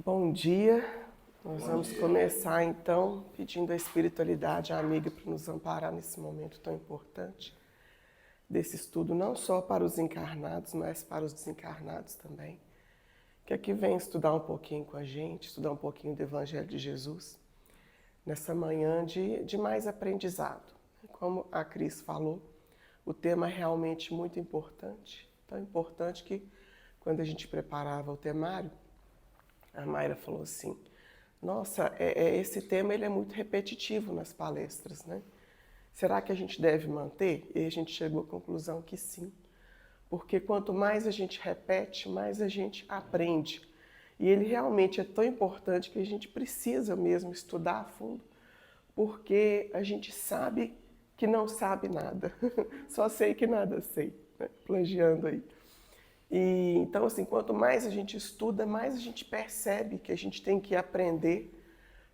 Bom dia, nós vamos começar então pedindo a espiritualidade amiga para nos amparar nesse momento tão importante desse estudo, não só para os encarnados, mas para os desencarnados também, que aqui vem estudar um pouquinho com a gente, estudar um pouquinho do Evangelho de Jesus, nessa manhã de mais aprendizado. Como a Cris falou, o tema é realmente muito importante, tão importante que quando a gente preparava o temário, a Mayra falou assim, nossa, esse tema ele é muito repetitivo nas palestras, né? Será que a gente deve manter? E a gente chegou à conclusão que sim, porque quanto mais a gente repete, mais a gente aprende. E ele realmente é tão importante que a gente precisa mesmo estudar a fundo, porque a gente sabe que não sabe nada, só sei que nada sei, né? Plagiando aí. E, então, assim, quanto mais a gente estuda, mais a gente percebe que a gente tem que aprender.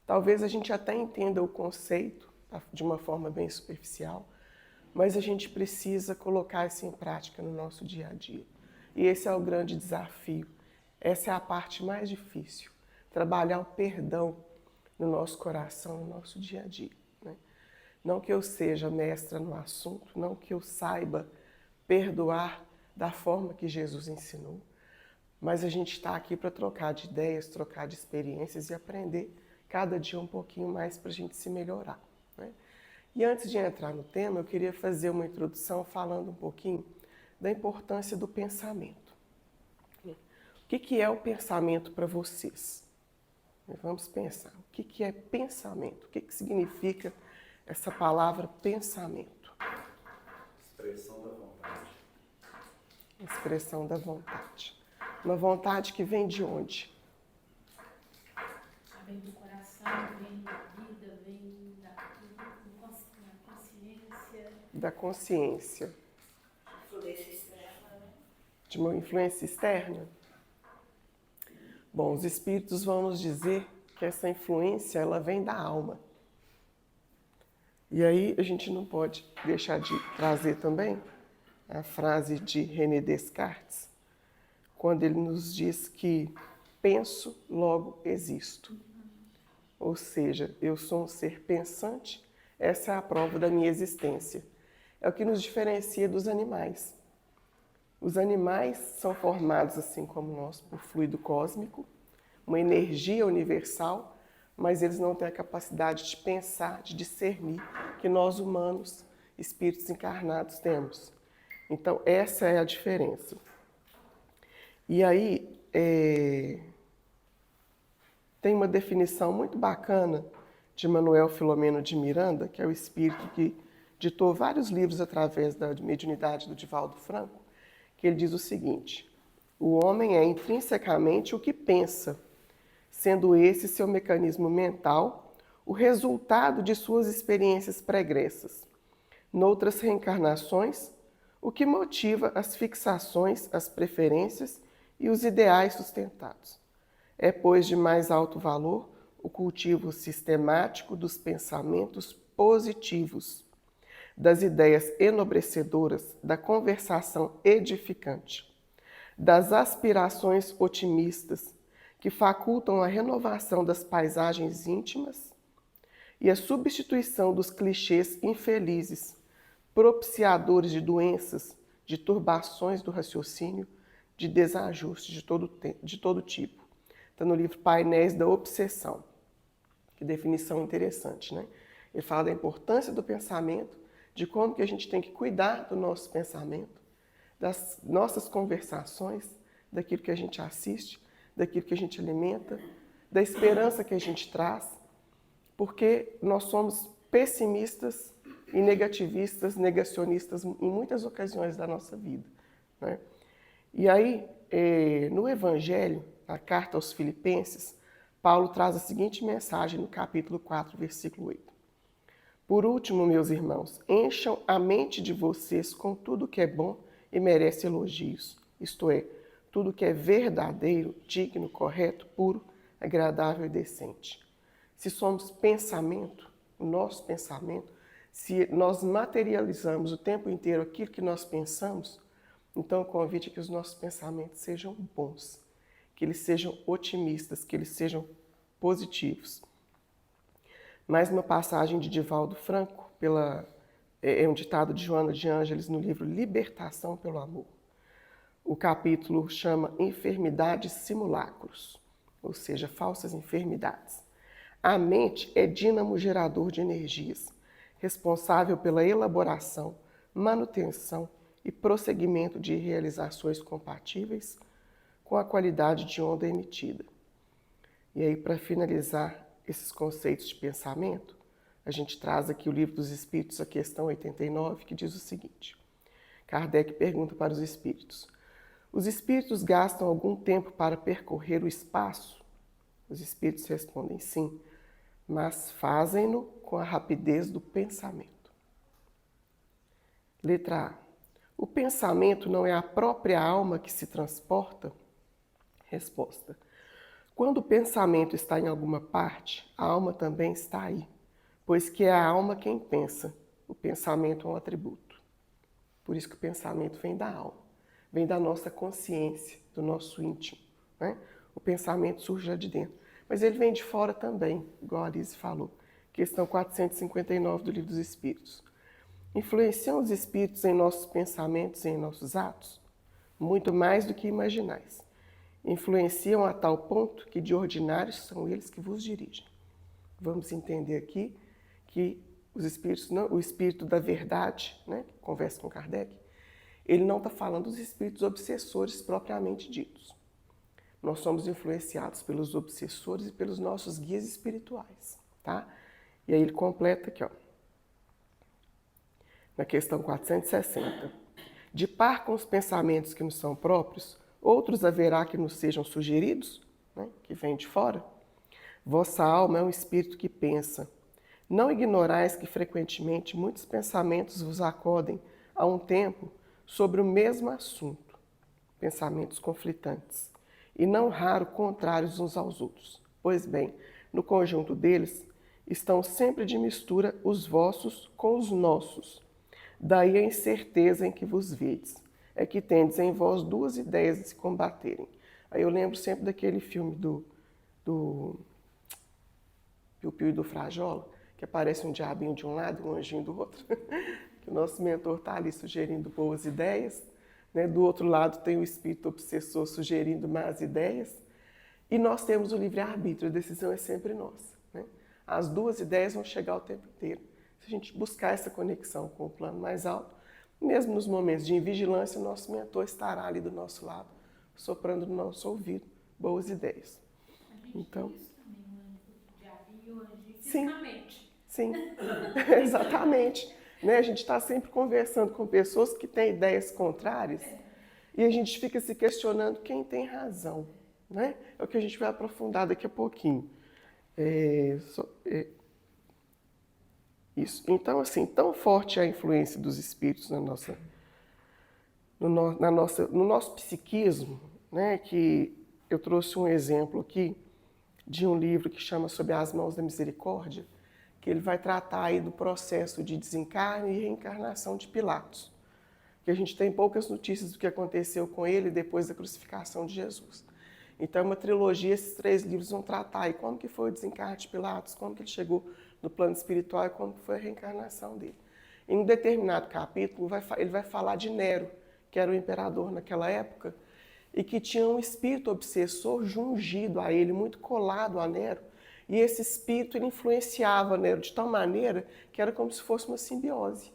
Talvez a gente até entenda o conceito de uma forma bem superficial, mas a gente precisa colocar isso em prática no nosso dia a dia. E esse é o grande desafio. Essa é a parte mais difícil, trabalhar o perdão no nosso coração, no nosso dia a dia, né? Não que eu seja mestra no assunto, não que eu saiba perdoar da forma que Jesus ensinou, mas a gente está aqui para trocar de ideias, trocar de experiências e aprender cada dia um pouquinho mais para a gente se melhorar, né? E antes de entrar no tema, eu queria fazer uma introdução falando um pouquinho da importância do pensamento. O que é o pensamento para vocês? Vamos pensar. O que é pensamento? O que significa essa palavra pensamento? Expressão da vontade. Expressão da vontade. Uma vontade que vem de onde? Vem do coração, vem da vida, vem da consciência. Da consciência. Influência externa. De uma influência externa? Bom, os espíritos vão nos dizer que essa influência ela vem da alma. E aí a gente não pode deixar de trazer também a frase de René Descartes, quando ele nos diz que penso, logo existo. Ou seja, eu sou um ser pensante, essa é a prova da minha existência. É o que nos diferencia dos animais. Os animais são formados, assim como nós, por fluido cósmico, uma energia universal, mas eles não têm a capacidade de pensar, de discernir, que nós humanos, espíritos encarnados, temos. Então, essa é a diferença. E aí, tem uma definição muito bacana de Manuel Filomeno de Miranda, que é o espírito que ditou vários livros através da mediunidade do Divaldo Franco, que ele diz o seguinte: o homem é intrinsecamente o que pensa, sendo esse seu mecanismo mental o resultado de suas experiências pregressas. Noutras reencarnações, o que motiva as fixações, as preferências e os ideais sustentados. É, pois, de mais alto valor o cultivo sistemático dos pensamentos positivos, das ideias enobrecedoras, da conversação edificante, das aspirações otimistas que facultam a renovação das paisagens íntimas e a substituição dos clichês infelizes, propiciadores de doenças, de turbações do raciocínio, de desajustes de todo tipo. Está no livro Painéis da Obsessão. Que definição interessante, né? Ele fala da importância do pensamento, de como que a gente tem que cuidar do nosso pensamento, das nossas conversações, daquilo que a gente assiste, daquilo que a gente alimenta, da esperança que a gente traz, porque nós somos pessimistas e negativistas, negacionistas em muitas ocasiões da nossa vida, né? E aí, no Evangelho, na carta aos Filipenses, Paulo traz a seguinte mensagem no capítulo 4, versículo 8. Por último, meus irmãos, encham a mente de vocês com tudo que é bom e merece elogios, isto é, tudo que é verdadeiro, digno, correto, puro, agradável e decente. Se somos pensamento, o nosso pensamento, se nós materializamos o tempo inteiro aquilo que nós pensamos, então o convite é que os nossos pensamentos sejam bons, que eles sejam otimistas, que eles sejam positivos. Mais uma passagem de Divaldo Franco, é um ditado de Joana de Ângeles no livro Libertação pelo Amor. O capítulo chama Enfermidades Simulacros, ou seja, falsas enfermidades. A mente é dínamo gerador de energias, responsável pela elaboração, manutenção e prosseguimento de realizações compatíveis com a qualidade de onda emitida. E aí, para finalizar esses conceitos de pensamento, a gente traz aqui o Livro dos Espíritos, a questão 89, que diz o seguinte. Kardec pergunta para os espíritos: os espíritos gastam algum tempo para percorrer o espaço? Os espíritos respondem sim, mas fazem-no com a rapidez do pensamento. Letra A. O pensamento não é a própria alma que se transporta? Resposta. Quando o pensamento está em alguma parte, a alma também está aí, pois que é a alma quem pensa. O pensamento é um atributo. Por isso que o pensamento vem da alma, vem da nossa consciência, do nosso íntimo, né? O pensamento surge lá de dentro. Mas ele vem de fora também, igual a Alice falou. Questão 459 do Livro dos Espíritos. Influenciam os espíritos em nossos pensamentos e em nossos atos? Muito mais do que imaginais. Influenciam a tal ponto que de ordinário são eles que vos dirigem. Vamos entender aqui que os espíritos, o espírito da verdade, né, que conversa com Kardec, ele não está falando dos espíritos obsessores propriamente ditos. Nós somos influenciados pelos obsessores e pelos nossos guias espirituais, tá? E aí ele completa aqui, ó, na questão 460. De par com os pensamentos que nos são próprios, outros haverá que nos sejam sugeridos, né, que vêm de fora? Vossa alma é um espírito que pensa. Não ignorais que frequentemente muitos pensamentos vos acodem a um tempo sobre o mesmo assunto, pensamentos conflitantes, e não raro contrários uns aos outros. Pois bem, no conjunto deles estão sempre de mistura os vossos com os nossos. Daí a incerteza em que vos vedes, é que tendes em vós duas ideias de se combaterem. Aí eu lembro sempre daquele filme do Piu-Piu e do Frajola, que aparece um diabinho de um lado e um anjinho do outro, que o nosso mentor está ali sugerindo boas ideias, né? Do outro lado tem o espírito obsessor sugerindo más ideias, e nós temos o livre-arbítrio, a decisão é sempre nossa, né? As duas ideias vão chegar o tempo inteiro. Se a gente buscar essa conexão com o plano mais alto, mesmo nos momentos de invigilância, o nosso mentor estará ali do nosso lado, soprando no nosso ouvido boas ideias. Então, sim, exatamente. Né? A gente está sempre conversando com pessoas que têm ideias contrárias e a gente fica se questionando quem tem razão. Né? É o que a gente vai aprofundar daqui a pouquinho. Isso. Então, assim, tão forte é a influência dos espíritos no nosso psiquismo, né, que eu trouxe um exemplo aqui de um livro que chama Sob as Mãos da Misericórdia, que ele vai tratar aí do processo de desencarne e reencarnação de Pilatos, que a gente tem poucas notícias do que aconteceu com ele depois da crucificação de Jesus. Então, é uma trilogia, esses 3 livros vão tratar aí como que foi o desencarne de Pilatos, como que ele chegou no plano espiritual e como que foi a reencarnação dele. Em um determinado capítulo, ele vai falar de Nero, que era o imperador naquela época, e que tinha um espírito obsessor jungido a ele, muito colado a Nero, e esse espírito ele influenciava Nero de tal maneira que era como se fosse uma simbiose.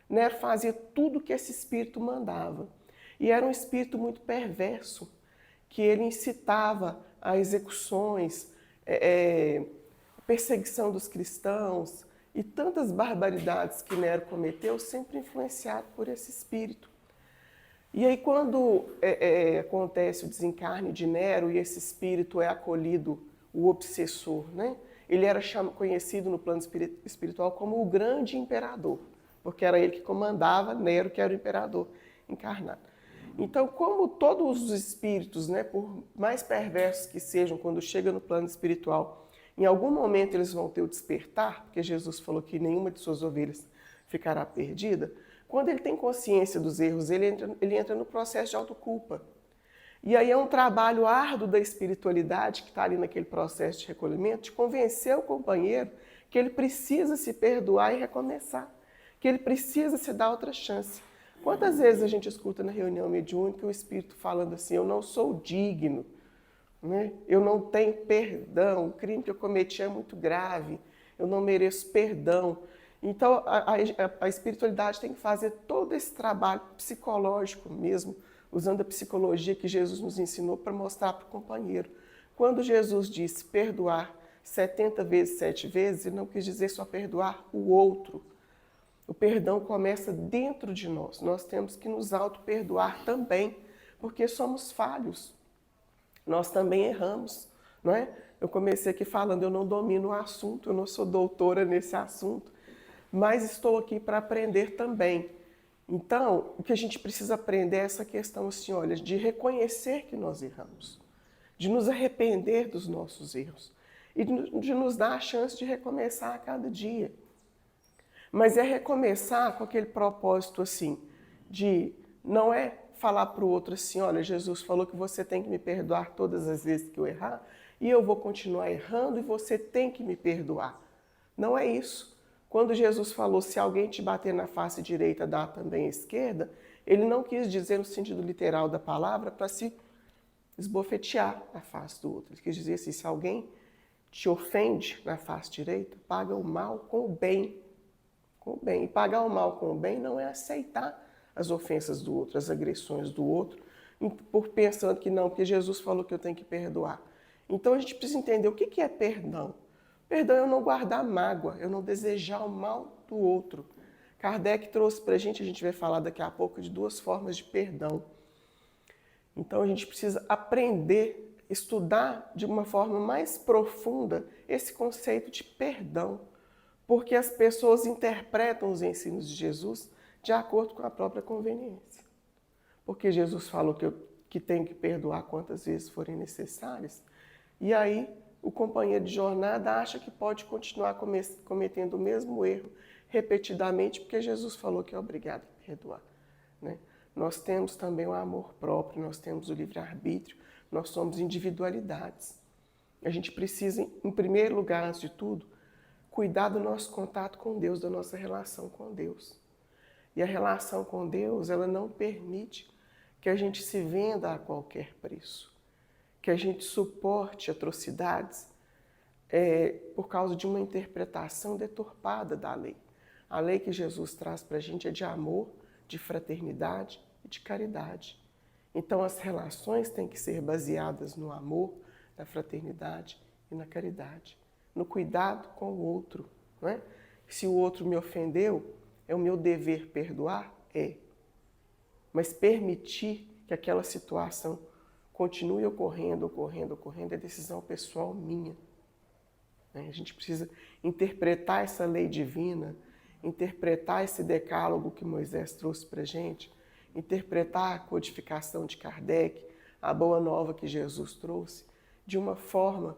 Nero fazia tudo o que esse espírito mandava, e era um espírito muito perverso, que ele incitava a execuções, perseguição dos cristãos e tantas barbaridades que Nero cometeu, sempre influenciado por esse espírito. E aí quando acontece o desencarne de Nero e esse espírito é acolhido, o obsessor, né? Ele era conhecido no plano espiritual como o grande imperador, porque era ele que comandava, Nero que era o imperador encarnado. Então, como todos os espíritos, né, por mais perversos que sejam, quando chegam no plano espiritual, em algum momento eles vão ter o despertar, porque Jesus falou que nenhuma de suas ovelhas ficará perdida. Quando ele tem consciência dos erros, ele entra no processo de autoculpa. E aí é um trabalho árduo da espiritualidade que está ali naquele processo de recolhimento, de convencer o companheiro que ele precisa se perdoar e recomeçar, que ele precisa se dar outra chance. Quantas vezes a gente escuta na reunião mediúnica o espírito falando assim, eu não sou digno, né? Eu não tenho perdão, o crime que eu cometi é muito grave, eu não mereço perdão. Então a espiritualidade tem que fazer todo esse trabalho psicológico mesmo, usando a psicologia que Jesus nos ensinou para mostrar para o companheiro. Quando Jesus disse perdoar 70 vezes, 7 vezes, ele não quis dizer só perdoar o outro. O perdão começa dentro de nós. Nós temos que nos auto-perdoar também, porque somos falhos. Nós também erramos, não é? Eu comecei aqui falando, eu não domino o assunto, eu não sou doutora nesse assunto, mas estou aqui para aprender também. Então, o que a gente precisa aprender é essa questão assim, olha, de reconhecer que nós erramos, de nos arrepender dos nossos erros e de nos dar a chance de recomeçar a cada dia. Mas é recomeçar com aquele propósito assim, de não é falar para o outro assim, olha, Jesus falou que você tem que me perdoar todas as vezes que eu errar e eu vou continuar errando e você tem que me perdoar. Não é isso. Quando Jesus falou, se alguém te bater na face direita, dá também a esquerda, ele não quis dizer no sentido literal da palavra para se esbofetear a face do outro. Ele quis dizer assim, se alguém te ofende na face direita, paga o mal com o bem. Com o bem. E pagar o mal com o bem não é aceitar as ofensas do outro, as agressões do outro, por pensando que não, porque Jesus falou que eu tenho que perdoar. Então a gente precisa entender o que é perdão. Perdão é eu não guardar mágoa, eu não desejar o mal do outro. Kardec trouxe para a gente vai falar daqui a pouco de 2 formas de perdão. Então a gente precisa aprender, estudar de uma forma mais profunda esse conceito de perdão, porque as pessoas interpretam os ensinos de Jesus de acordo com a própria conveniência. Porque Jesus falou que tenho que perdoar quantas vezes forem necessárias, e aí o companheiro de jornada acha que pode continuar cometendo o mesmo erro repetidamente, porque Jesus falou que é obrigado a perdoar, né? Nós temos também o amor próprio, nós temos o livre-arbítrio, nós somos individualidades. A gente precisa, em primeiro lugar, antes de tudo, cuidar do nosso contato com Deus, da nossa relação com Deus. E a relação com Deus, ela não permite que a gente se venda a qualquer preço, que a gente suporte atrocidades por causa de uma interpretação deturpada da lei. A lei que Jesus traz para a gente é de amor, de fraternidade e de caridade. Então as relações têm que ser baseadas no amor, na fraternidade e na caridade, no cuidado com o outro, não é? Se o outro me ofendeu, é o meu dever perdoar? É. Mas permitir que aquela situação continue ocorrendo é decisão pessoal minha. A gente precisa interpretar essa lei divina, interpretar esse decálogo que Moisés trouxe para a gente, interpretar a codificação de Kardec, a boa nova que Jesus trouxe, de uma forma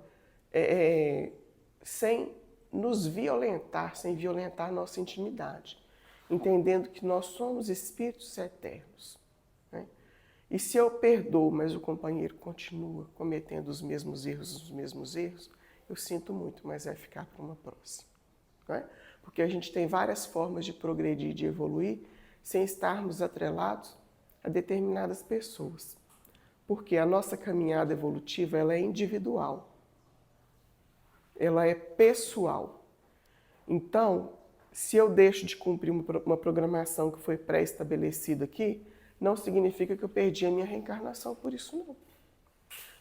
sem nos violentar, sem violentar a nossa intimidade, entendendo que nós somos espíritos eternos, né? E se eu perdoo, mas o companheiro continua cometendo os mesmos erros, eu sinto muito, mas vai ficar para uma próxima, né? Porque a gente tem várias formas de progredir, de evoluir, sem estarmos atrelados a determinadas pessoas. Porque a nossa caminhada evolutiva, ela é individual. Ela é pessoal. Então, se eu deixo de cumprir uma programação que foi pré-estabelecida aqui, não significa que eu perdi a minha reencarnação por isso, não.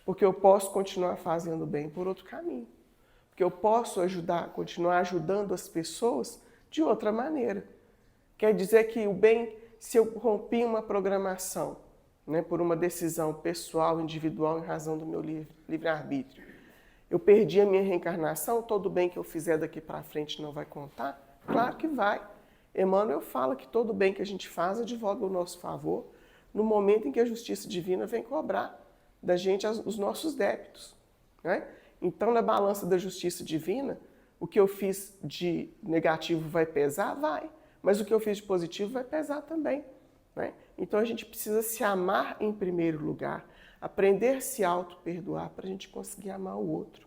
Porque eu posso continuar fazendo bem por outro caminho. Porque eu posso continuar ajudando as pessoas de outra maneira. Quer dizer que o bem, se eu rompi uma programação, né, por uma decisão pessoal, individual, em razão do meu livre-arbítrio, eu perdi a minha reencarnação, todo bem que eu fizer daqui para frente não vai contar? Claro que vai. Emmanuel fala que todo bem que a gente faz advoga o nosso favor no momento em que a justiça divina vem cobrar da gente os nossos débitos, né? Então, na balança da justiça divina, o que eu fiz de negativo vai pesar? Vai. Mas o que eu fiz de positivo vai pesar também, né? Então, a gente precisa se amar em primeiro lugar, aprender a se auto-perdoar para a gente conseguir amar o outro.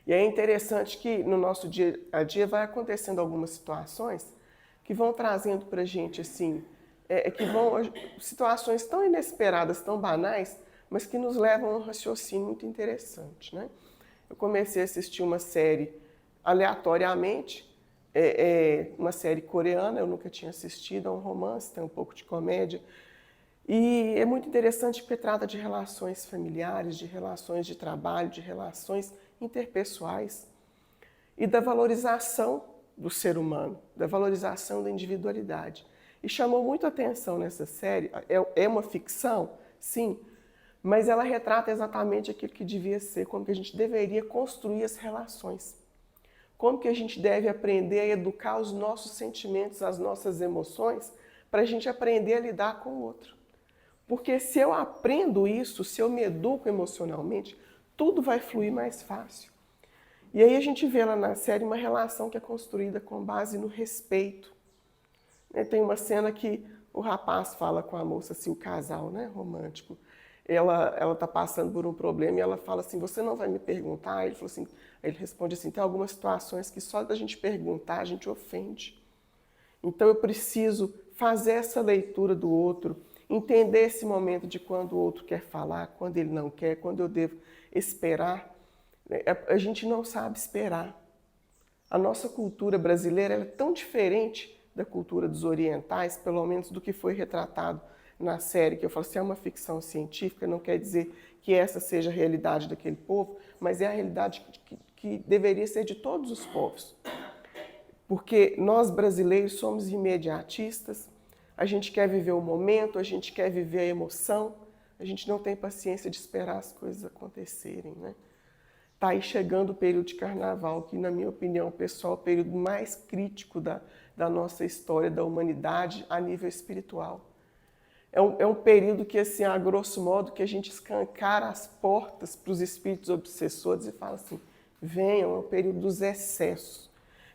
E é interessante que no nosso dia a dia vai acontecendo algumas situações que vão trazendo para a gente, assim, situações tão inesperadas, tão banais, mas que nos levam a um raciocínio muito interessante, né? Eu comecei a assistir uma série aleatoriamente, uma série coreana, eu nunca tinha assistido, é um romance, tem um pouco de comédia, e é muito interessante porque trata de relações familiares, de relações de trabalho, de relações interpessoais e da valorização do ser humano, da valorização da individualidade. E chamou muito a atenção nessa série, é uma ficção, sim, mas ela retrata exatamente aquilo que devia ser, como que a gente deveria construir as relações. Como que a gente deve aprender a educar os nossos sentimentos, as nossas emoções, para a gente aprender a lidar com o outro. Porque se eu aprendo isso, se eu me educo emocionalmente, tudo vai fluir mais fácil. E aí a gente vê lá na série uma relação que é construída com base no respeito. Tem uma cena que o rapaz fala com a moça, assim, o casal, né, romântico. Ela está passando por um problema e ela fala assim, você não vai me perguntar? Ele falou assim, ele responde assim, tem algumas situações que só da gente perguntar a gente ofende. Então eu preciso fazer essa leitura do outro, entender esse momento de quando o outro quer falar, quando ele não quer, quando eu devo esperar. A gente não sabe esperar. A nossa cultura brasileira é tão diferente da cultura dos orientais, pelo menos do que foi retratado na série, que eu falo assim, é uma ficção científica, não quer dizer que essa seja a realidade daquele povo, mas é a realidade que deveria ser de todos os povos. Porque nós brasileiros somos imediatistas, a gente quer viver o momento, a gente quer viver a emoção, a gente não tem paciência de esperar as coisas acontecerem, né? Está aí chegando o período de carnaval, que, na minha opinião pessoal, é o período mais crítico da nossa história, da humanidade, a nível espiritual. É um período que, assim, a grosso modo, que a gente escancara as portas para os espíritos obsessores e fala assim, venham, é um período dos excessos.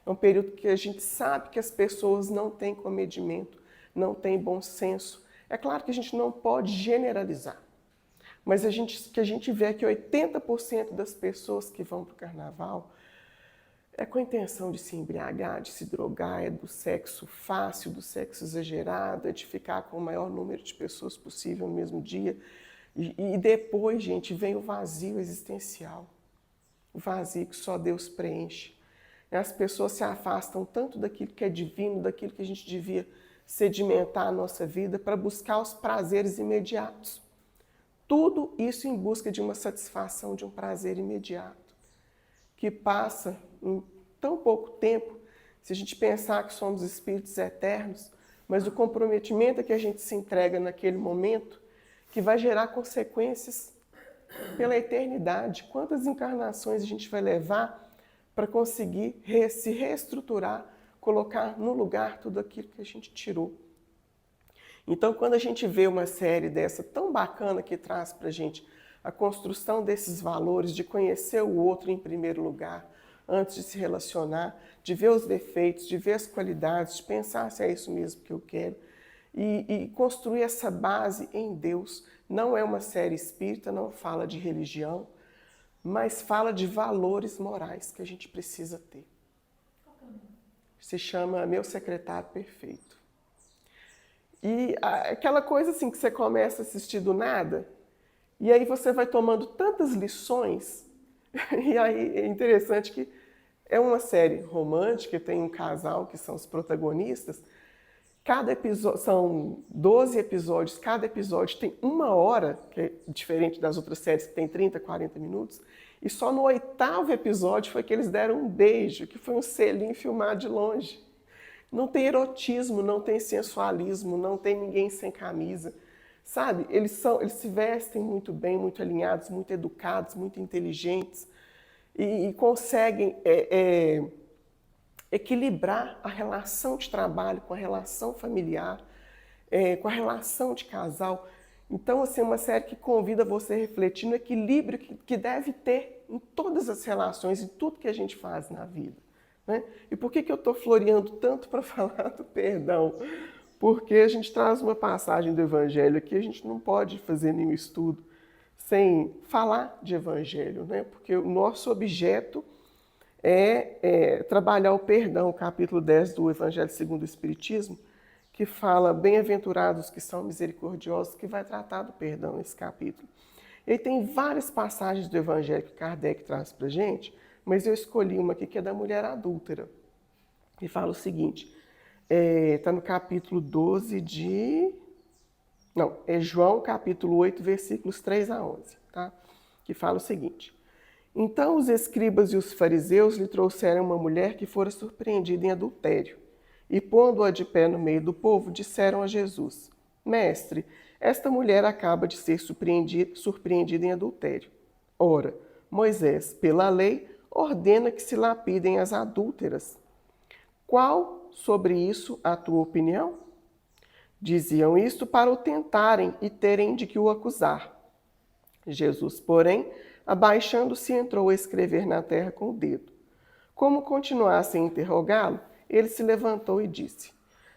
É um período que a gente sabe que as pessoas não têm comedimento, não têm bom senso. É claro que a gente não pode generalizar. Mas que a gente vê que 80% das pessoas que vão para o carnaval é com a intenção de se embriagar, de se drogar, é do sexo fácil, do sexo exagerado, é de ficar com o maior número de pessoas possível no mesmo dia. E depois, gente, vem o vazio existencial, o vazio que só Deus preenche. As pessoas se afastam tanto daquilo que é divino, daquilo que a gente devia sedimentar a nossa vida para buscar os prazeres imediatos. Tudo isso em busca de uma satisfação, de um prazer imediato, que passa em tão pouco tempo, se a gente pensar que somos espíritos eternos, mas o comprometimento é que a gente se entrega naquele momento, que vai gerar consequências pela eternidade. Quantas encarnações a gente vai levar para conseguir se reestruturar, colocar no lugar tudo aquilo que a gente tirou? Então, quando a gente vê uma série dessa tão bacana que traz para a gente a construção desses valores, de conhecer o outro em primeiro lugar, antes de se relacionar, de ver os defeitos, de ver as qualidades, de pensar se é isso mesmo que eu quero, e construir essa base em Deus. Não é uma série espírita, não fala de religião, mas fala de valores morais que a gente precisa ter. Se chama Meu Secretário Perfeito. E aquela coisa assim que você começa a assistir do nada, e aí você vai tomando tantas lições, e aí é interessante que é uma série romântica, tem um casal que são os protagonistas, cada episódio, são 12 episódios, cada episódio tem 1 hora, que é diferente das outras séries que tem 30, 40 minutos, e só no 8º episódio foi que eles deram um beijo, que foi um selinho filmado de longe. Não tem erotismo, não tem sensualismo, não tem ninguém sem camisa, sabe? Eles se vestem muito bem, muito alinhados, muito educados, muito inteligentes e conseguem equilibrar a relação de trabalho com a relação familiar, com a relação de casal. Então, assim, é uma série que convida você a refletir no equilíbrio que deve ter em todas as relações, em tudo que a gente faz na vida. Né? E por que eu estou floreando tanto para falar do perdão? Porque a gente traz uma passagem do Evangelho aqui, a gente não pode fazer nenhum estudo sem falar de Evangelho, né? Porque o nosso objeto é trabalhar o perdão, o capítulo 10 do Evangelho segundo o Espiritismo, que fala bem-aventurados que são misericordiosos, que vai tratar do perdão nesse capítulo. E tem várias passagens do Evangelho que Kardec traz para a gente, mas eu escolhi uma aqui que é da mulher adúltera. E fala o seguinte, está no capítulo 12 de... Não, é João capítulo 8, versículos 3 a 11, tá? Que fala o seguinte, então os escribas e os fariseus lhe trouxeram uma mulher que fora surpreendida em adultério. E pondo-a de pé no meio do povo, disseram a Jesus, Mestre, esta mulher acaba de ser surpreendida em adultério. Ora, Moisés, pela lei, ordena que se lapidem as adúlteras. Qual sobre isso a tua opinião? Diziam isto para o tentarem e terem de que o acusar. Jesus, porém, abaixando-se, entrou a escrever na terra com o dedo. Como continuassem a interrogá-lo, ele se levantou e disse,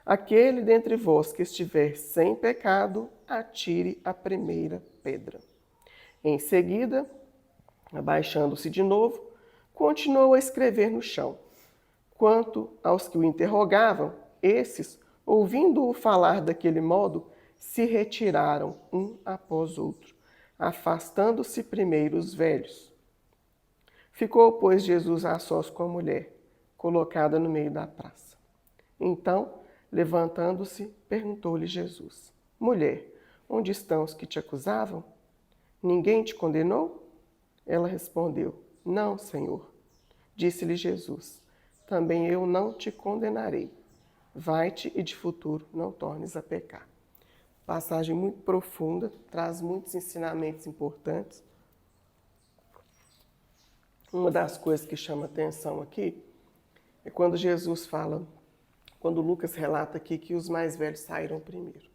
aquele dentre vós que estiver sem pecado, atire a primeira pedra. Em seguida, abaixando-se de novo, continuou a escrever no chão. Quanto aos que o interrogavam, esses, ouvindo-o falar daquele modo, se retiraram um após outro, afastando-se primeiro os velhos. Ficou, pois, Jesus a sós com a mulher, colocada no meio da praça. Então, levantando-se, perguntou-lhe Jesus, mulher, onde estão os que te acusavam? Ninguém te condenou? Ela respondeu, não, Senhor. Disse-lhe Jesus, também eu não te condenarei. Vai-te e de futuro não tornes a pecar. Passagem muito profunda, traz muitos ensinamentos importantes. Uma das coisas que chama atenção aqui é quando Jesus fala, quando Lucas relata aqui que os mais velhos saíram primeiro.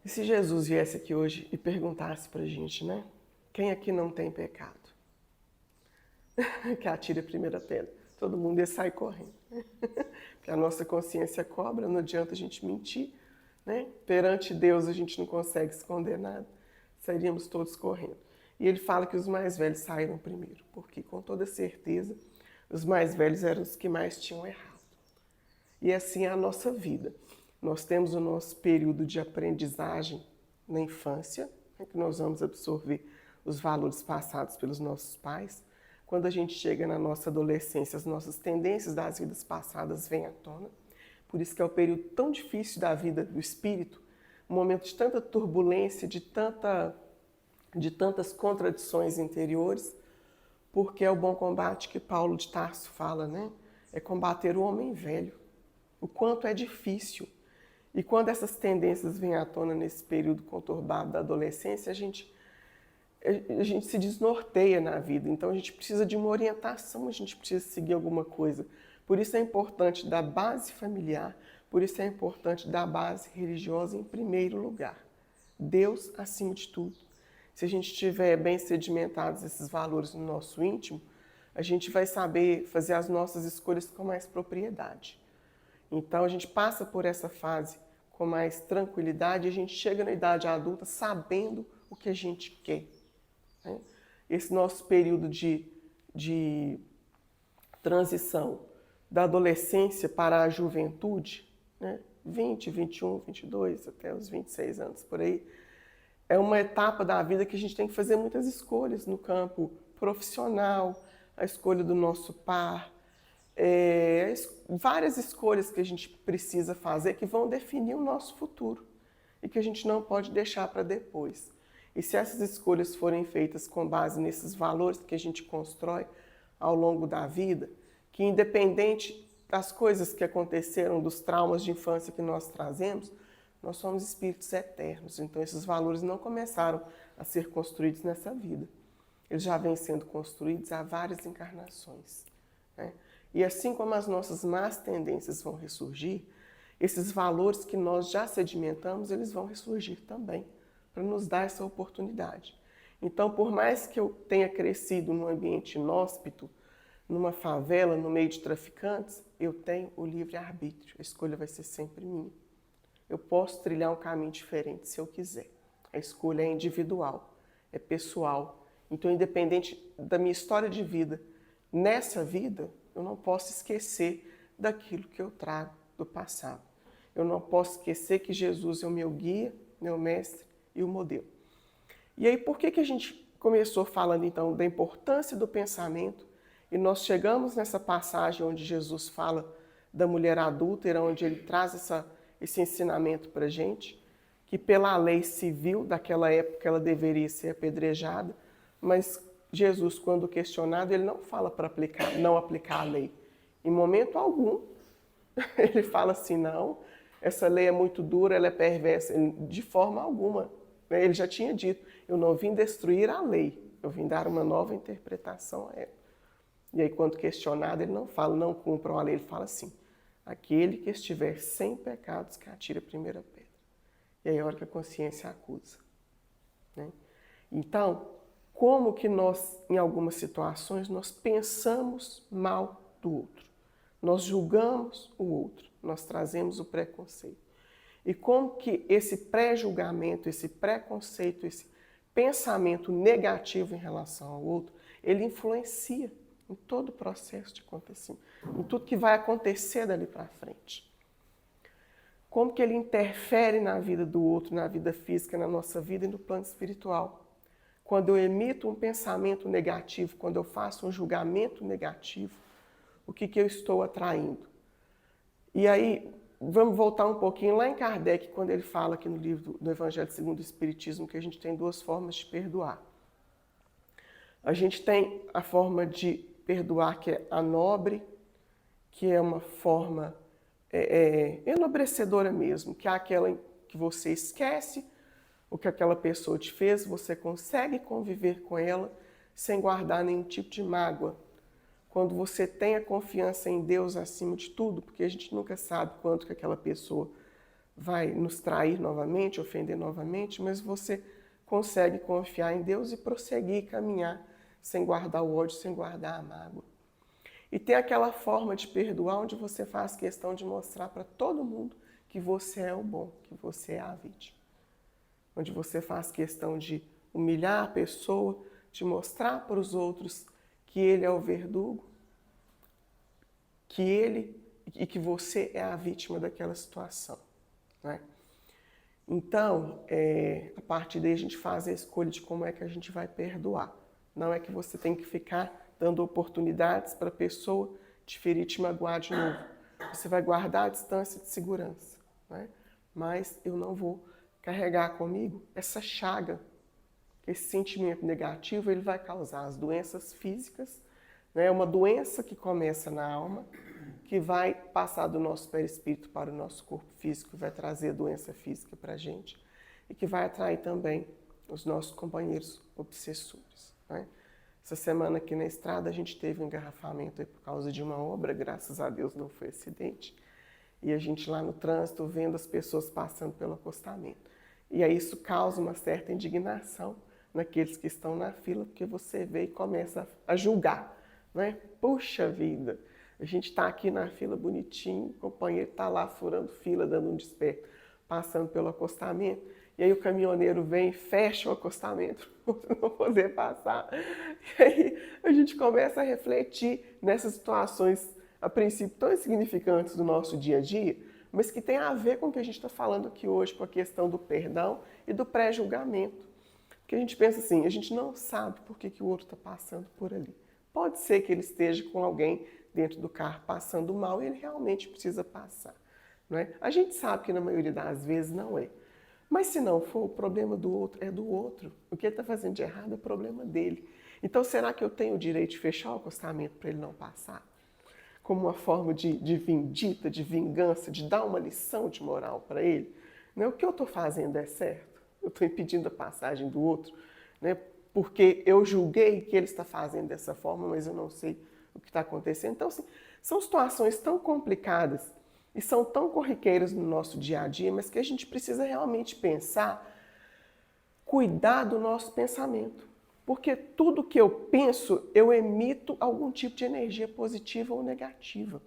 E se Jesus viesse aqui hoje e perguntasse pra gente, né? Quem aqui não tem pecado? Que atire a primeira pedra. Todo mundo ia sair correndo. Porque a nossa consciência cobra, não adianta a gente mentir, né? Perante Deus a gente não consegue esconder nada. Sairíamos todos correndo. E ele fala que os mais velhos saíram primeiro, porque com toda certeza os mais velhos eram os que mais tinham errado. E assim é a nossa vida. Nós temos o nosso período de aprendizagem na infância, né, que nós vamos absorver os valores passados pelos nossos pais. Quando a gente chega na nossa adolescência, as nossas tendências das vidas passadas vêm à tona. Por isso que é o período tão difícil da vida do espírito, um momento de tanta turbulência, de tantas contradições interiores, porque é o bom combate que Paulo de Tarso fala, né? É combater o homem velho. O quanto é difícil. E quando essas tendências vêm à tona nesse período conturbado da adolescência, a gente se desnorteia na vida. Então a gente precisa de uma orientação, a gente precisa seguir alguma coisa. Por isso é importante da base familiar, por isso é importante da base religiosa em primeiro lugar. Deus acima de tudo. Se a gente tiver bem sedimentados esses valores no nosso íntimo, a gente vai saber fazer as nossas escolhas com mais propriedade. Então a gente passa por essa fase com mais tranquilidade e a gente chega na idade adulta sabendo o que a gente quer. Né? Esse nosso período de transição da adolescência para a juventude, né? 20, 21, 22, até os 26 anos por aí, é uma etapa da vida que a gente tem que fazer muitas escolhas no campo profissional, a escolha do nosso par, várias escolhas que a gente precisa fazer que vão definir o nosso futuro e que a gente não pode deixar para depois. E se essas escolhas forem feitas com base nesses valores que a gente constrói ao longo da vida, que independente das coisas que aconteceram, dos traumas de infância que nós trazemos, nós somos espíritos eternos. Então esses valores não começaram a ser construídos nessa vida. Eles já vêm sendo construídos há várias encarnações, né? E assim como as nossas más tendências vão ressurgir, esses valores que nós já sedimentamos, eles vão ressurgir também, para nos dar essa oportunidade. Então, por mais que eu tenha crescido num ambiente inóspito, numa favela, no meio de traficantes, eu tenho o livre-arbítrio. A escolha vai ser sempre minha. Eu posso trilhar um caminho diferente se eu quiser. A escolha é individual, é pessoal. Então, independente da minha história de vida, nessa vida, eu não posso esquecer daquilo que eu trago do passado. Eu não posso esquecer que Jesus é o meu guia, meu mestre e o modelo. E aí, por que a gente começou falando, então, da importância do pensamento e nós chegamos nessa passagem onde Jesus fala da mulher adúltera, onde ele traz esse ensinamento para a gente, que pela lei civil daquela época ela deveria ser apedrejada, mas Jesus, quando questionado, ele não fala para não aplicar a lei. Em momento algum, ele fala assim, não, essa lei é muito dura, ela é perversa, de forma alguma. Ele já tinha dito, eu não vim destruir a lei, eu vim dar uma nova interpretação a ela. E aí, quando questionado, ele não fala, não cumpram a lei, ele fala assim, aquele que estiver sem pecados, que atire a primeira pedra. E aí é a hora que a consciência acusa. Né? Então, como que nós, em algumas situações, nós pensamos mal do outro? Nós julgamos o outro, nós trazemos o preconceito. E como que esse pré-julgamento, esse preconceito, esse pensamento negativo em relação ao outro, ele influencia em todo o processo de acontecimento, em tudo que vai acontecer dali para frente. Como que ele interfere na vida do outro, na vida física, na nossa vida e no plano espiritual. Quando eu emito um pensamento negativo, quando eu faço um julgamento negativo, o que eu estou atraindo? E aí, vamos voltar um pouquinho lá em Kardec, quando ele fala aqui no livro do Evangelho segundo o Espiritismo, que a gente tem duas formas de perdoar. A gente tem a forma de perdoar, que é a nobre, que é uma forma enobrecedora mesmo, que é aquela em que você esquece o que aquela pessoa te fez, você consegue conviver com ela sem guardar nenhum tipo de mágoa. Quando você tem a confiança em Deus acima de tudo, porque a gente nunca sabe quanto que aquela pessoa vai nos trair novamente, ofender novamente, mas você consegue confiar em Deus e prosseguir, caminhar, sem guardar o ódio, sem guardar a mágoa. E tem aquela forma de perdoar onde você faz questão de mostrar para todo mundo que você é o bom, que você é a vítima. Onde você faz questão de humilhar a pessoa, de mostrar para os outros que ele é o verdugo, que você é a vítima daquela situação. Né? Então, a partir daí a gente faz a escolha de como é que a gente vai perdoar. Não é que você tem que ficar dando oportunidades para a pessoa te ferir, te magoar de novo. Você vai guardar a distância de segurança. Né? Mas eu não vou carregar comigo essa chaga. Esse sentimento negativo ele vai causar as doenças físicas, né? Uma doença que começa na alma, que vai passar do nosso perispírito para o nosso corpo físico, vai trazer doença física para a gente e que vai atrair também os nossos companheiros obsessores. Né? Essa semana aqui na estrada a gente teve um engarrafamento aí por causa de uma obra, graças a Deus não foi acidente. E a gente lá no trânsito vendo as pessoas passando pelo acostamento. E aí isso causa uma certa indignação naqueles que estão na fila, porque você vê e começa a julgar. Né? Puxa vida, a gente está aqui na fila bonitinho, o companheiro está lá furando fila, dando um desperto, passando pelo acostamento. E aí o caminhoneiro vem e fecha o acostamento para não poder passar. E aí a gente começa a refletir nessas situações, a princípio, tão insignificantes do nosso dia a dia, mas que tem a ver com o que a gente está falando aqui hoje, com a questão do perdão e do pré-julgamento. Porque a gente pensa assim, a gente não sabe por que o outro está passando por ali. Pode ser que ele esteja com alguém dentro do carro passando mal e ele realmente precisa passar. Não é? A gente sabe que na maioria das vezes não é. Mas se não for, o problema do outro é do outro. O que ele está fazendo de errado é problema dele. Então, será que eu tenho o direito de fechar o acostamento para ele não passar? Como uma forma de vindita, de vingança, de dar uma lição de moral para ele? Não é? O que eu estou fazendo é certo? Eu estou impedindo a passagem do outro, né? Porque eu julguei que ele está fazendo dessa forma, mas eu não sei o que está acontecendo. Então, assim, são situações tão complicadas e são tão corriqueiras no nosso dia a dia, mas que a gente precisa realmente pensar, cuidar do nosso pensamento. Porque tudo que eu penso, eu emito algum tipo de energia positiva ou negativa.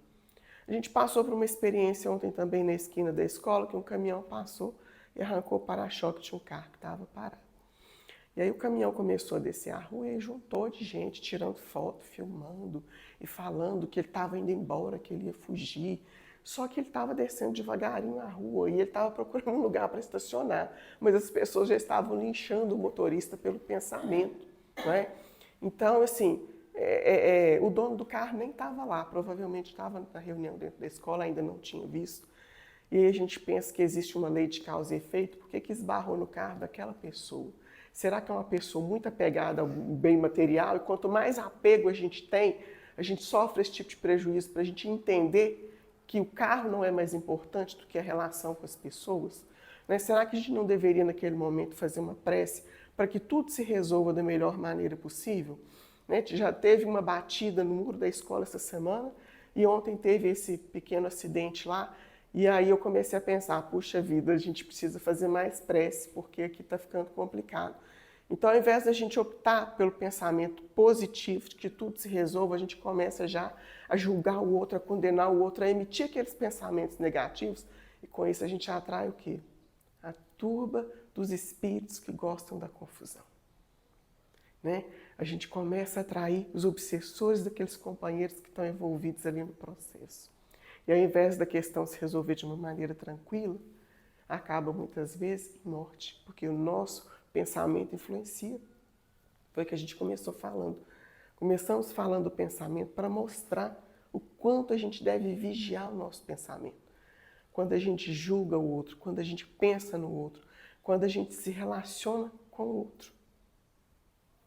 A gente passou por uma experiência ontem também na esquina da escola, que um caminhão passou e arrancou o para-choque de um carro que estava parado. E aí o caminhão começou a descer a rua e juntou de gente, tirando foto, filmando e falando que ele estava indo embora, que ele ia fugir. Só que ele estava descendo devagarinho a rua e ele estava procurando um lugar para estacionar. Mas as pessoas já estavam linchando o motorista pelo pensamento, não é? Então, assim, o dono do carro nem estava lá, provavelmente estava na reunião dentro da escola, ainda não tinha visto. E aí a gente pensa que existe uma lei de causa e efeito, por que esbarrou no carro daquela pessoa? Será que é uma pessoa muito apegada ao bem material? E quanto mais apego a gente tem, a gente sofre esse tipo de prejuízo para a gente entender que o carro não é mais importante do que a relação com as pessoas? Né? Será que a gente não deveria, naquele momento, fazer uma prece para que tudo se resolva da melhor maneira possível? Né? Já teve uma batida no muro da escola essa semana e ontem teve esse pequeno acidente lá. E aí eu comecei a pensar, puxa vida, a gente precisa fazer mais prece, porque aqui está ficando complicado. Então, ao invés da gente optar pelo pensamento positivo, de que tudo se resolva, a gente começa já a julgar o outro, a condenar o outro, a emitir aqueles pensamentos negativos, e com isso a gente atrai o quê? A turba dos espíritos que gostam da confusão. Né? A gente começa a atrair os obsessores daqueles companheiros que estão envolvidos ali no processo. E ao invés da questão se resolver de uma maneira tranquila, acaba muitas vezes em morte, porque o nosso pensamento influencia. Foi o que a gente começou falando. Começamos falando do pensamento para mostrar o quanto a gente deve vigiar o nosso pensamento. Quando a gente julga o outro, quando a gente pensa no outro, quando a gente se relaciona com o outro.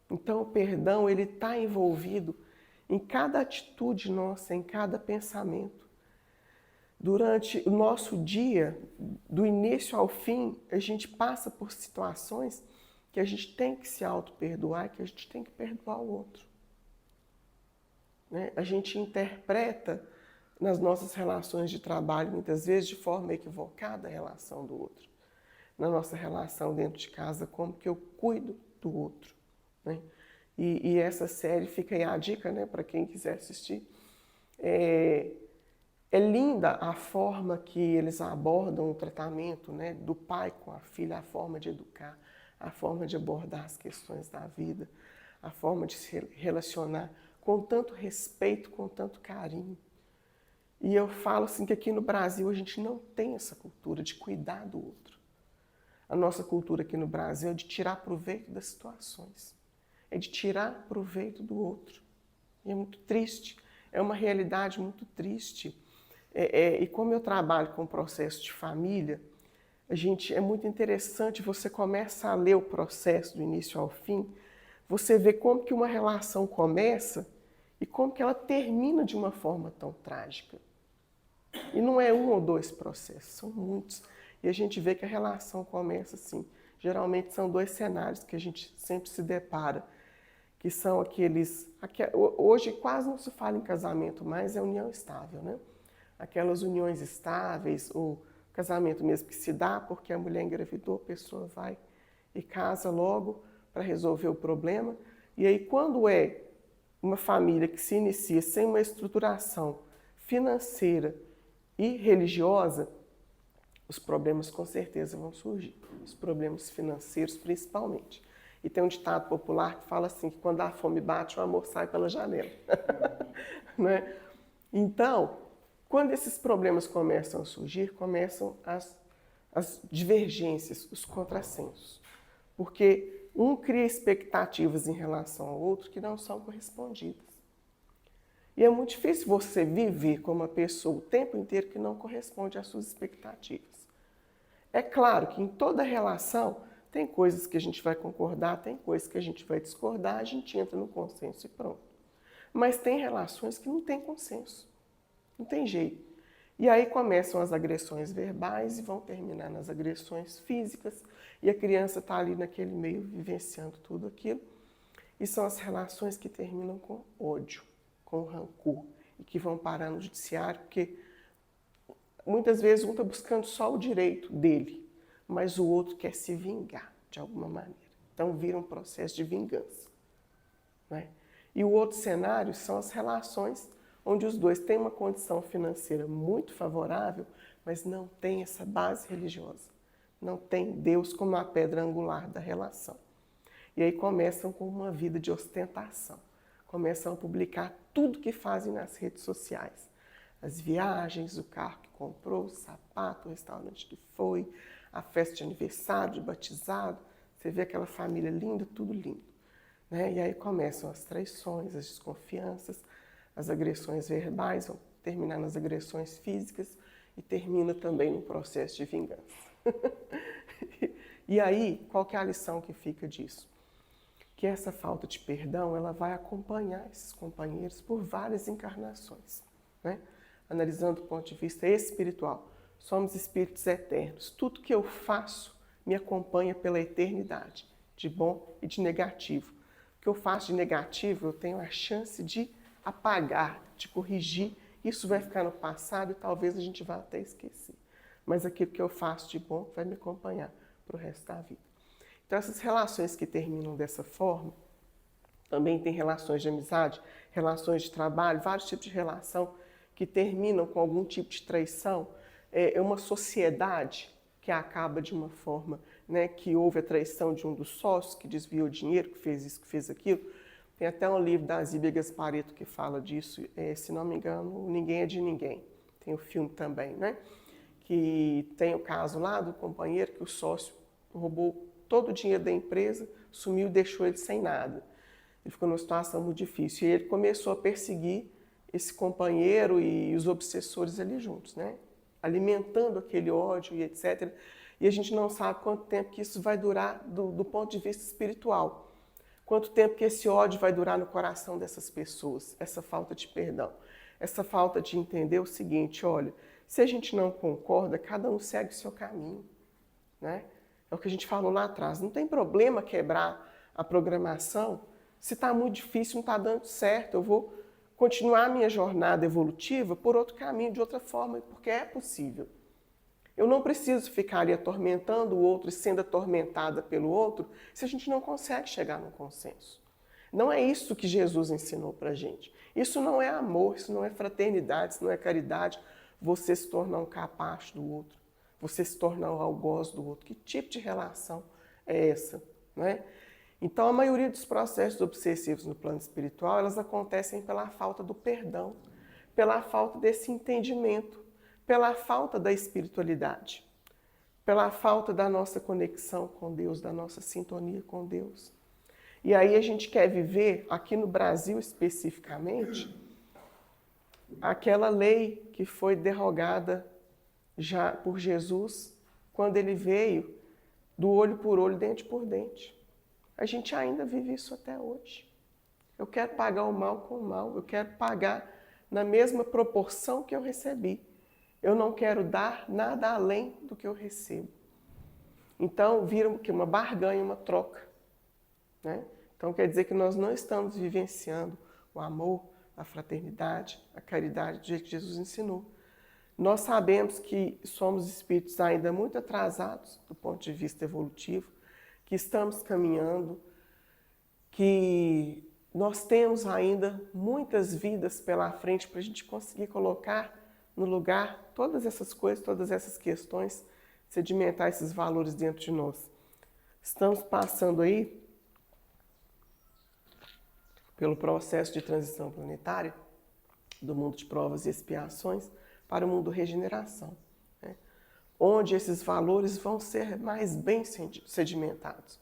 Então o perdão, ele está envolvido em cada atitude nossa, em cada pensamento. Durante o nosso dia, do início ao fim, a gente passa por situações que a gente tem que se auto-perdoar, que a gente tem que perdoar o outro. Né? A gente interpreta nas nossas relações de trabalho, muitas vezes de forma equivocada, a relação do outro. Na nossa relação dentro de casa, como que eu cuido do outro. Né? E essa série, fica aí a dica, né, para quem quiser assistir. É linda a forma que eles abordam o tratamento, né, do pai com a filha, a forma de educar, a forma de abordar as questões da vida, a forma de se relacionar com tanto respeito, com tanto carinho. E eu falo assim que aqui no Brasil a gente não tem essa cultura de cuidar do outro. A nossa cultura aqui no Brasil é de tirar proveito das situações, é de tirar proveito do outro. E é muito triste, é uma realidade muito triste. E como eu trabalho com o processo de família, é muito interessante, você começa a ler o processo do início ao fim, você vê como que uma relação começa e como que ela termina de uma forma tão trágica. E não é um ou dois processos, são muitos. E a gente vê que a relação começa assim. Geralmente são dois cenários que a gente sempre se depara, que são aqueles... Hoje quase não se fala em casamento, mas é união estável, né? Aquelas uniões estáveis, ou casamento mesmo que se dá porque a mulher engravidou, a pessoa vai e casa logo para resolver o problema. E aí quando é uma família que se inicia sem uma estruturação financeira e religiosa, os problemas com certeza vão surgir, os problemas financeiros principalmente. E tem um ditado popular que fala assim, que quando a fome bate, o amor sai pela janela. Né? Então, quando esses problemas começam a surgir, começam as divergências, os contrassensos. Porque um cria expectativas em relação ao outro que não são correspondidas. E é muito difícil você viver com uma pessoa o tempo inteiro que não corresponde às suas expectativas. É claro que em toda relação tem coisas que a gente vai concordar, tem coisas que a gente vai discordar, a gente entra no consenso e pronto. Mas tem relações que não tem consenso. Não tem jeito. E aí começam as agressões verbais e vão terminar nas agressões físicas. E a criança está ali naquele meio, vivenciando tudo aquilo. E são as relações que terminam com ódio, com rancor. E que vão parar no judiciário, porque muitas vezes um está buscando só o direito dele, mas o outro quer se vingar de alguma maneira. Então vira um processo de vingança. né? E o outro cenário são as relações onde os dois têm uma condição financeira muito favorável, mas não tem essa base religiosa. Não tem Deus como a pedra angular da relação. E aí começam com uma vida de ostentação. Começam a publicar tudo que fazem nas redes sociais. As viagens, o carro que comprou, o sapato, o restaurante que foi, a festa de aniversário, de batizado. Você vê aquela família linda, tudo lindo, né? E aí começam as traições, as desconfianças, as agressões verbais, vão terminar nas agressões físicas e termina também no processo de vingança. E aí, qual que é a lição que fica disso? Que essa falta de perdão, ela vai acompanhar esses companheiros por várias encarnações, né? Analisando do ponto de vista espiritual, somos espíritos eternos. Tudo que eu faço me acompanha pela eternidade, de bom e de negativo. O que eu faço de negativo, eu tenho a chance de apagar, de corrigir. Isso vai ficar no passado e talvez a gente vá até esquecer. Mas aquilo que eu faço de bom vai me acompanhar para o resto da vida. Então, essas relações que terminam dessa forma, também tem relações de amizade, relações de trabalho, vários tipos de relação que terminam com algum tipo de traição. É uma sociedade que acaba de uma forma, né, que houve a traição de um dos sócios, que desviou dinheiro, que fez isso, que fez aquilo. Tem até um livro da Zíbia Gasparetto que fala disso, se não me engano, Ninguém é de Ninguém. Tem o filme também, né? Que tem o caso lá do companheiro que o sócio roubou todo o dinheiro da empresa, sumiu e deixou ele sem nada. Ele ficou numa situação muito difícil. E ele começou a perseguir esse companheiro e os obsessores ali juntos, né? Alimentando aquele ódio e etc. E a gente não sabe quanto tempo que isso vai durar do ponto de vista espiritual. Quanto tempo que esse ódio vai durar no coração dessas pessoas, essa falta de perdão. Essa falta de entender o seguinte, olha, se a gente não concorda, cada um segue o seu caminho, né? É o que a gente falou lá atrás. Não tem problema quebrar a programação. Se está muito difícil, não está dando certo, eu vou continuar a minha jornada evolutiva por outro caminho, de outra forma, porque é possível. Eu não preciso ficar ali atormentando o outro e sendo atormentada pelo outro se a gente não consegue chegar num consenso. Não é isso que Jesus ensinou para a gente. Isso não é amor, isso não é fraternidade, isso não é caridade. Você se tornar um capacho do outro, você se tornar um algoz do outro. Que tipo de relação é essa, né? Então, a maioria dos processos obsessivos no plano espiritual, elas acontecem pela falta do perdão, pela falta desse entendimento, pela falta da espiritualidade, pela falta da nossa conexão com Deus, da nossa sintonia com Deus. E aí a gente quer viver, aqui no Brasil especificamente, aquela lei que foi derrogada já por Jesus, quando ele veio do olho por olho, dente por dente. A gente ainda vive isso até hoje. Eu quero pagar o mal com o mal, eu quero pagar na mesma proporção que eu recebi. Eu não quero dar nada além do que eu recebo. Então, vira uma barganha, uma troca, né? Então, quer dizer que nós não estamos vivenciando o amor, a fraternidade, a caridade do jeito que Jesus ensinou. Nós sabemos que somos espíritos ainda muito atrasados do ponto de vista evolutivo, que estamos caminhando, que nós temos ainda muitas vidas pela frente para a gente conseguir colocar no lugar todas essas coisas, todas essas questões, sedimentar esses valores dentro de nós. Estamos passando aí pelo processo de transição planetária do mundo de provas e expiações para o mundo de regeneração, né? Onde esses valores vão ser mais bem sedimentados,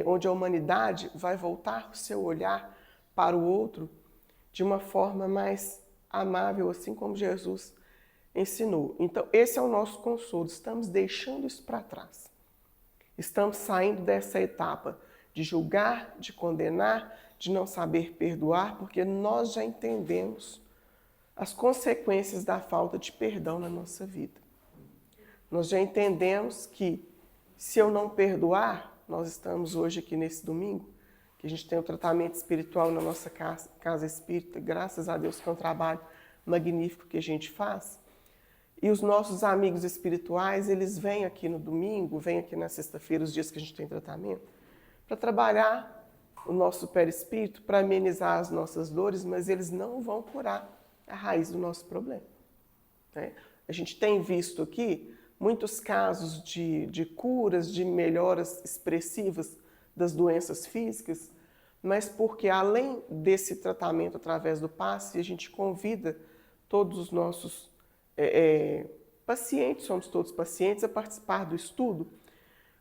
onde a humanidade vai voltar o seu olhar para o outro de uma forma mais amável, assim como Jesus ensinou. Então, esse é o nosso consolo, estamos deixando isso para trás. Estamos saindo dessa etapa de julgar, de condenar, de não saber perdoar, porque nós já entendemos as consequências da falta de perdão na nossa vida. Nós já entendemos que, se eu não perdoar, nós estamos hoje aqui nesse domingo, que a gente tem o tratamento espiritual na nossa casa espírita, graças a Deus que é um trabalho magnífico que a gente faz. E os nossos amigos espirituais, eles vêm aqui no domingo, vêm aqui na sexta-feira, os dias que a gente tem tratamento, para trabalhar o nosso perispírito para amenizar as nossas dores, mas eles não vão curar a raiz do nosso problema, né? A gente tem visto aqui muitos casos de curas, de melhoras expressivas das doenças físicas, mas porque além desse tratamento através do passe, a gente convida todos os nossos pacientes, somos todos pacientes, a participar do estudo,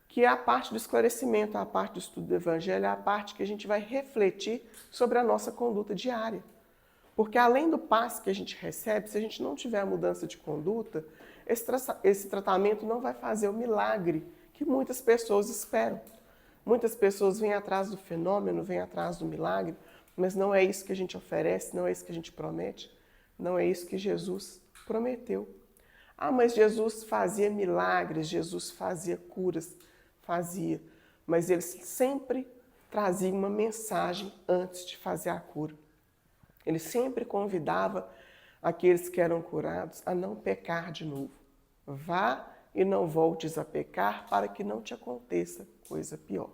que é a parte do esclarecimento, a parte do estudo do Evangelho, é a parte que a gente vai refletir sobre a nossa conduta diária. Porque além do passe que a gente recebe, se a gente não tiver a mudança de conduta, esse tratamento não vai fazer o milagre que muitas pessoas esperam. Muitas pessoas vêm atrás do fenômeno, vêm atrás do milagre, mas não é isso que a gente oferece, não é isso que a gente promete, não é isso que Jesus prometeu. Ah, mas Jesus fazia milagres, Jesus fazia curas, fazia, mas ele sempre trazia uma mensagem antes de fazer a cura. Ele sempre convidava aqueles que eram curados a não pecar de novo. Vá e não voltes a pecar para que não te aconteça coisa pior.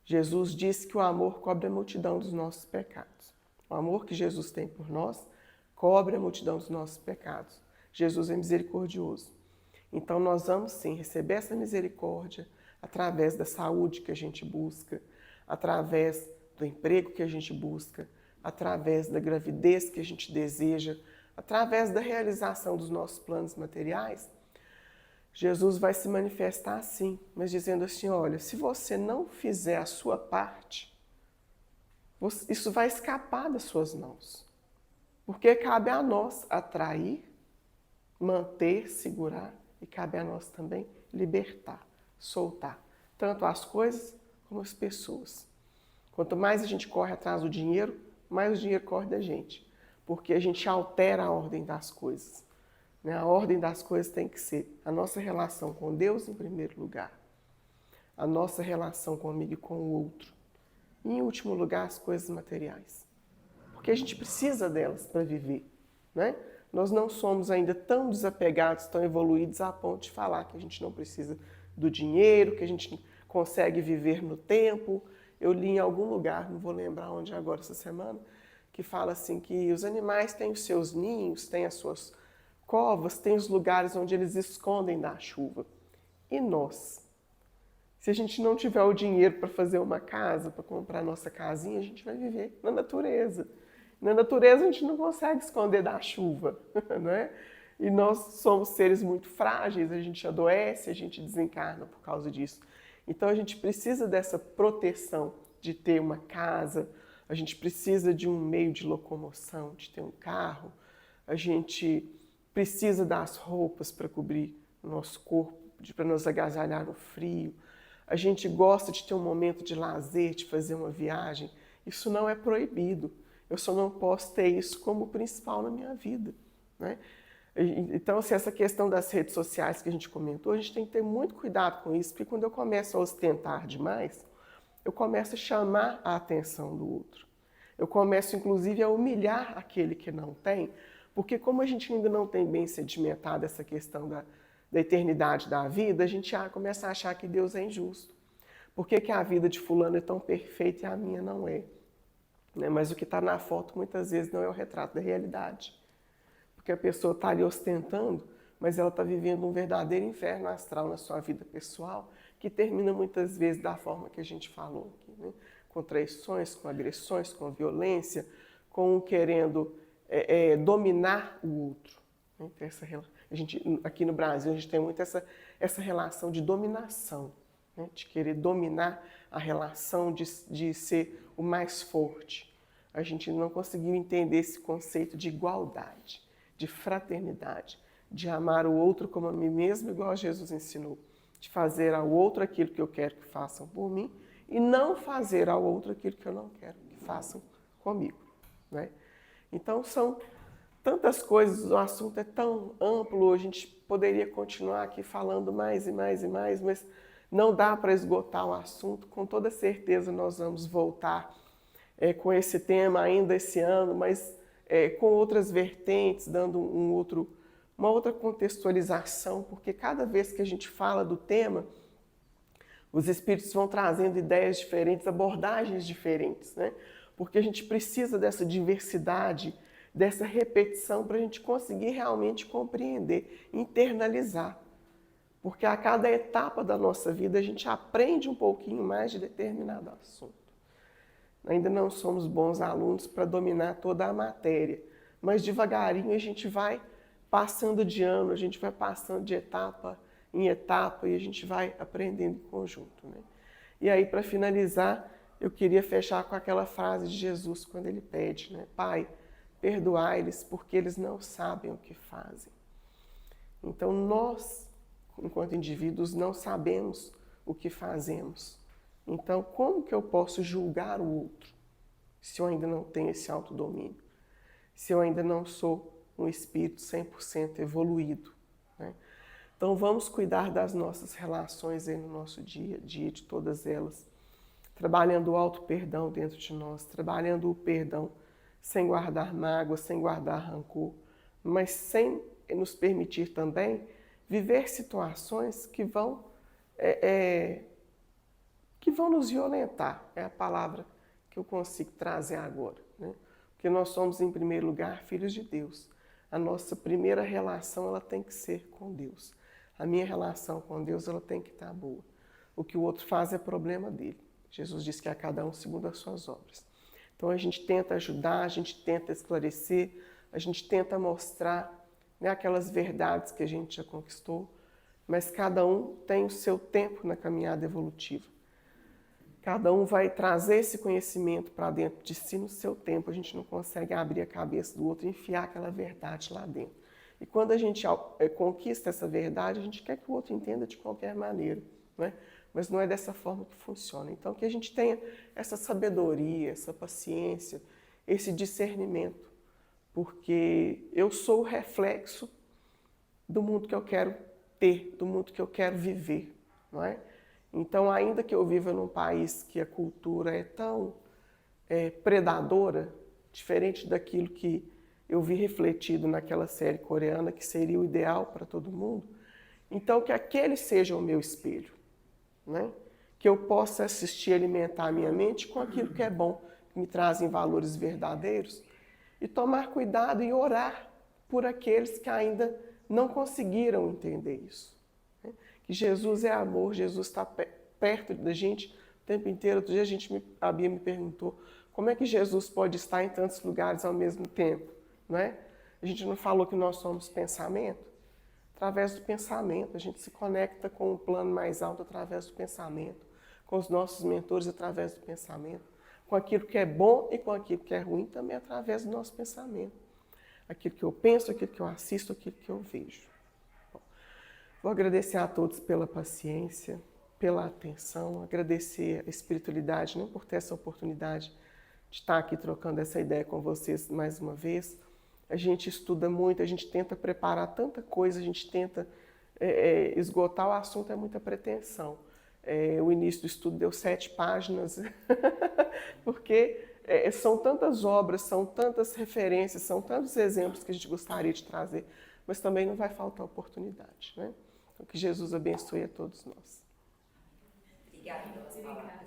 Jesus disse que o amor cobre a multidão dos nossos pecados. O amor que Jesus tem por nós cobre a multidão dos nossos pecados. Jesus é misericordioso. Então nós vamos sim receber essa misericórdia através da saúde que a gente busca, através do emprego que a gente busca, através da gravidez que a gente deseja, através da realização dos nossos planos materiais. Jesus vai se manifestar assim, mas dizendo assim, olha, se você não fizer a sua parte, isso vai escapar das suas mãos. Porque cabe a nós atrair, manter, segurar, e cabe a nós também libertar, soltar, tanto as coisas como as pessoas. Quanto mais a gente corre atrás do dinheiro, mais o dinheiro corre da gente, porque a gente altera a ordem das coisas. A ordem das coisas tem que ser a nossa relação com Deus em primeiro lugar, a nossa relação comigo e com o outro, e em último lugar as coisas materiais, porque a gente precisa delas para viver, né? Nós não somos ainda tão desapegados, tão evoluídos a ponto de falar que a gente não precisa do dinheiro, que a gente consegue viver no tempo. Eu li em algum lugar, não vou lembrar onde agora essa semana, que fala assim que os animais têm os seus ninhos, têm as suas covas, têm os lugares onde eles escondem da chuva. E nós? Se a gente não tiver o dinheiro para fazer uma casa, para comprar a nossa casinha, a gente vai viver na natureza. Na natureza a gente não consegue esconder da chuva, né? E nós somos seres muito frágeis, a gente adoece, a gente desencarna por causa disso. Então a gente precisa dessa proteção de ter uma casa, a gente precisa de um meio de locomoção, de ter um carro, a gente precisa das roupas para cobrir o nosso corpo, para nos agasalhar no frio. A gente gosta de ter um momento de lazer, de fazer uma viagem. Isso não é proibido. Eu só não posso ter isso como principal na minha vida, né? Então, assim, essa questão das redes sociais que a gente comentou, a gente tem que ter muito cuidado com isso, porque quando eu começo a ostentar demais, eu começo a chamar a atenção do outro. Eu começo, inclusive, a humilhar aquele que não tem, porque como a gente ainda não tem bem sedimentado essa questão da eternidade da vida, a gente começa a achar que Deus é injusto. Por que a vida de fulano é tão perfeita e a minha não é? Mas o que está na foto muitas vezes não é o retrato da realidade. Porque a pessoa está ali ostentando, mas ela está vivendo um verdadeiro inferno astral na sua vida pessoal, que termina muitas vezes da forma que a gente falou aqui, né? Com traições, com agressões, com violência, com querendo dominar o outro. Então, aqui no Brasil, a gente tem muito essa relação de dominação, né? De querer dominar a relação, de ser o mais forte. A gente não conseguiu entender esse conceito de igualdade, de fraternidade, de amar o outro como a mim mesmo, igual Jesus ensinou, de fazer ao outro aquilo que eu quero que façam por mim e não fazer ao outro aquilo que eu não quero que façam comigo, né? Então são tantas coisas, o assunto é tão amplo, a gente poderia continuar aqui falando mais e mais e mais, mas não dá para esgotar o assunto. Com toda certeza nós vamos voltar com esse tema ainda esse ano, mas com outras vertentes, dando uma outra contextualização, porque cada vez que a gente fala do tema, Os espíritos vão trazendo ideias diferentes, abordagens diferentes, né? Porque a gente precisa dessa diversidade, dessa repetição para a gente conseguir realmente compreender, internalizar. Porque a cada etapa da nossa vida a gente aprende um pouquinho mais de determinado assunto. Ainda não somos bons alunos para dominar toda a matéria, mas devagarinho a gente vai passando de ano, a gente vai passando de etapa em etapa e a gente vai aprendendo em conjunto, né? E aí, para finalizar, eu queria fechar com aquela frase de Jesus quando ele pede, né? Pai, perdoai-lhes porque eles não sabem o que fazem. Então nós, enquanto indivíduos, não sabemos o que fazemos. Então, como que eu posso julgar o outro se eu ainda não tenho esse autodomínio? Se eu ainda não sou um espírito 100% evoluído, né? Então, vamos cuidar das nossas relações aí no nosso dia a dia, de todas elas, trabalhando o auto-perdão dentro de nós, trabalhando o perdão sem guardar mágoa, sem guardar rancor, mas sem nos permitir também viver situações que vão nos violentar, é a palavra que eu consigo trazer agora, né? Porque nós somos, em primeiro lugar, filhos de Deus. A nossa primeira relação ela tem que ser com Deus. A minha relação com Deus ela tem que estar boa. O que o outro faz é problema dele. Jesus disse que a cada um segundo as suas obras. Então a gente tenta ajudar, a gente tenta esclarecer, a gente tenta mostrar, né, aquelas verdades que a gente já conquistou, mas cada um tem o seu tempo na caminhada evolutiva. Cada um vai trazer esse conhecimento para dentro de si no seu tempo. A gente não consegue abrir a cabeça do outro e enfiar aquela verdade lá dentro. E quando a gente conquista essa verdade, a gente quer que o outro entenda de qualquer maneira, né? Mas não é dessa forma que funciona. Então, que a gente tenha essa sabedoria, essa paciência, esse discernimento, porque eu sou o reflexo do mundo que eu quero ter, do mundo que eu quero viver, não é? Então, ainda que eu viva num país que a cultura é tão predadora, diferente daquilo que eu vi refletido naquela série coreana, que seria o ideal para todo mundo, então que aquele seja o meu espelho, né? Que eu possa assistir e alimentar a minha mente com aquilo que é bom, que me trazem valores verdadeiros, e tomar cuidado e orar por aqueles que ainda não conseguiram entender isso. Que Jesus é amor, Jesus está perto da gente o tempo inteiro. Outro dia a Bia me perguntou como é que Jesus pode estar em tantos lugares ao mesmo tempo, não é? A gente não falou que nós somos pensamento? Através do pensamento, a gente se conecta com o plano mais alto através do pensamento, com os nossos mentores através do pensamento, com aquilo que é bom e com aquilo que é ruim também através do nosso pensamento. Aquilo que eu penso, aquilo que eu assisto, aquilo que eu vejo. Vou agradecer a todos pela paciência, pela atenção, agradecer a espiritualidade, né, por ter essa oportunidade de estar aqui trocando essa ideia com vocês mais uma vez. A gente estuda muito, a gente tenta preparar tanta coisa, a gente tenta esgotar o assunto, é muita pretensão. O início do estudo deu 7 páginas, porque são tantas obras, são tantas referências, são tantos exemplos que a gente gostaria de trazer, mas também não vai faltar oportunidade, né? Então, que Jesus abençoe a todos nós. Obrigada pelas palavras.